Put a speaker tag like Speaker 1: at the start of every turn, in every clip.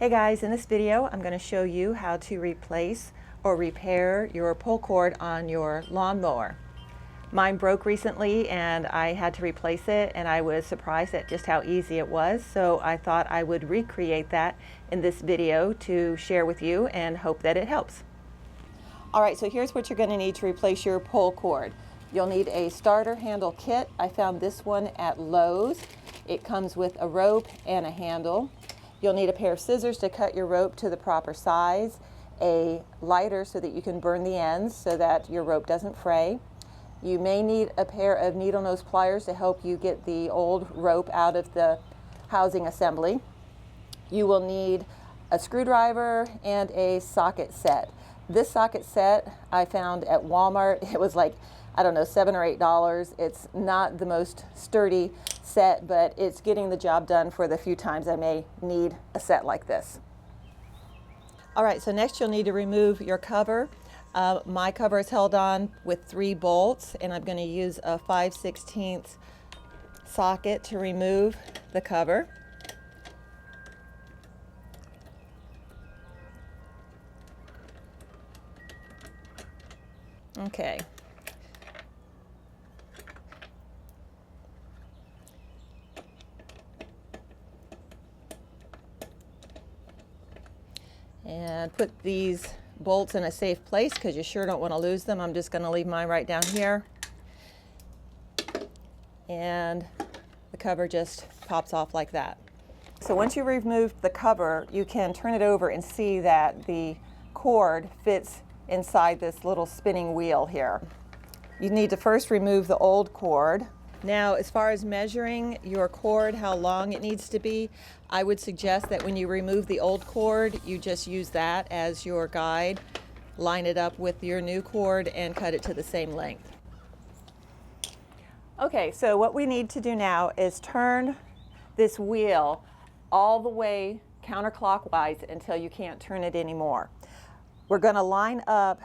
Speaker 1: Hey guys, in this video I'm going to show you how to replace or repair your pull cord on your lawnmower. Mine broke recently and I had to replace it, and I was surprised at just how easy it was, so I thought I would recreate that in this video to share with you and hope that it helps. Alright, so here's what you're going to need to replace your pull cord. You'll need a starter handle kit. I found this one at Lowe's. It comes with a rope and a handle. You'll need a pair of scissors to cut your rope to the proper size, a lighter so that you can burn the ends so that your rope doesn't fray. You may need a pair of needle nose pliers to help you get the old rope out of the housing assembly. You will need a screwdriver and a socket set. This socket set I found at Walmart. It was like, I don't know, $7 or $8. It's not the most sturdy set, but it's getting the job done for the few times I may need a set like this. All right, so next you'll need to remove your cover. My cover is held on with 3 bolts, and I'm going to use a 5/16 socket to remove the cover. Okay. And put these bolts in a safe place because you sure don't want to lose them. I'm just going to leave mine right down here. And the cover just pops off like that. So once you remove the cover, you can turn it over and see that the cord fits inside this little spinning wheel here. You need to first remove the old cord. Now, as far as measuring your cord, how long it needs to be, I would suggest that when you remove the old cord, you just use that as your guide. Line it up with your new cord and cut it to the same length. Okay, so what we need to do now is turn this wheel all the way counterclockwise until you can't turn it anymore. We're going to line up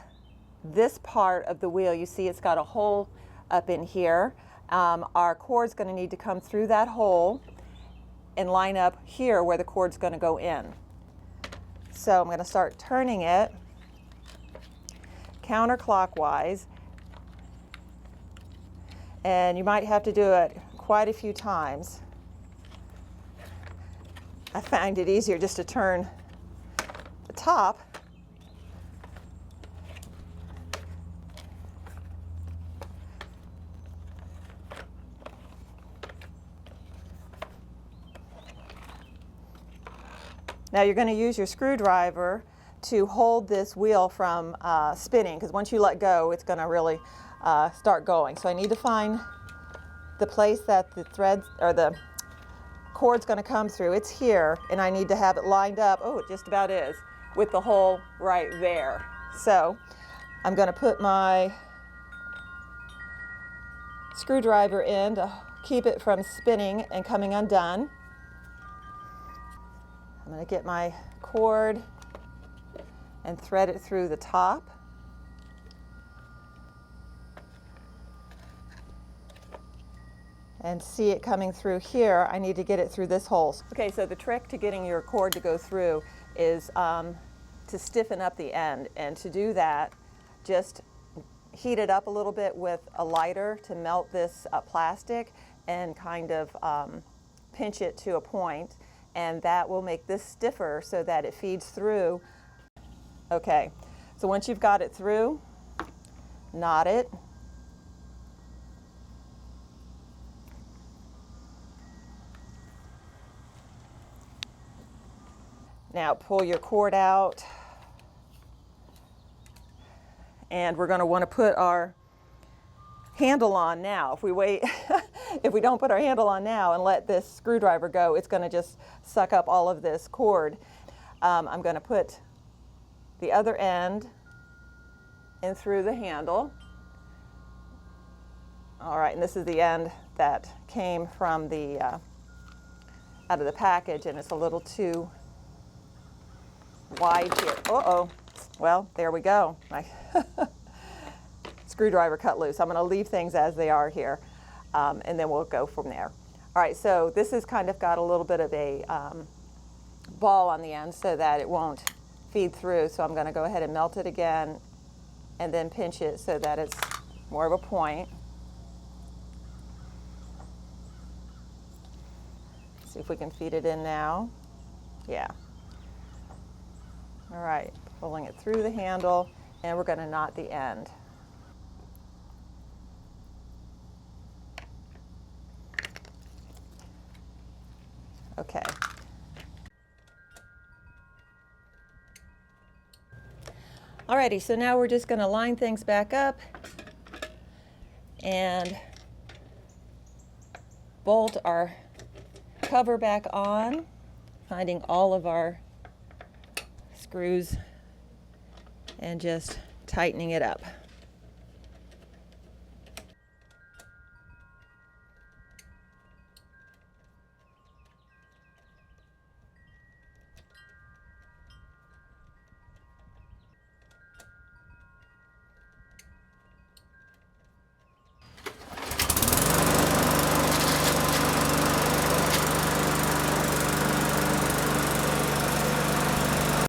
Speaker 1: this part of the wheel. You see it's got a hole up in here. Our cord's going to need to come through that hole and line up here where the cord's going to go in. So I'm going to start turning it counterclockwise, and you might have to do it quite a few times. I find it easier just to turn the top. Now you're going to use your screwdriver to hold this wheel from spinning, because once you let go, it's going to really start going. So I need to find the place that the threads or the cord's going to come through. It's here, and I need to have it lined up. Oh, it just about is, with the hole right there. So I'm going to put my screwdriver in to keep it from spinning and coming undone. I'm going to get my cord and thread it through the top. And see it coming through here. I need to get it through this hole. Okay, so the trick to getting your cord to go through is to stiffen up the end. And to do that, just heat it up a little bit with a lighter to melt this plastic and kind of pinch it to a point. And that will make this stiffer so that it feeds through. Okay, so once you've got it through, knot it. Now pull your cord out. And we're going to want to put our handle on now. If we wait, if we don't put our handle on now and let this screwdriver go, it's going to just suck up all of this cord. I'm going to put the other end in through the handle. All right, and this is the end that came from the out of the package, and it's a little too wide here. Uh-oh. Well, there we go. My screwdriver cut loose. I'm going to leave things as they are here, and then we'll go from there. All right, so this has kind of got a little bit of a ball on the end so that it won't feed through. So I'm going to go ahead and melt it again and then pinch it so that it's more of a point. See if we can feed it in now. Yeah. All right, pulling it through the handle, and we're going to knot the end. Okay. Alrighty, so now we're just going to line things back up and bolt our cover back on, finding all of our screws and just tightening it up.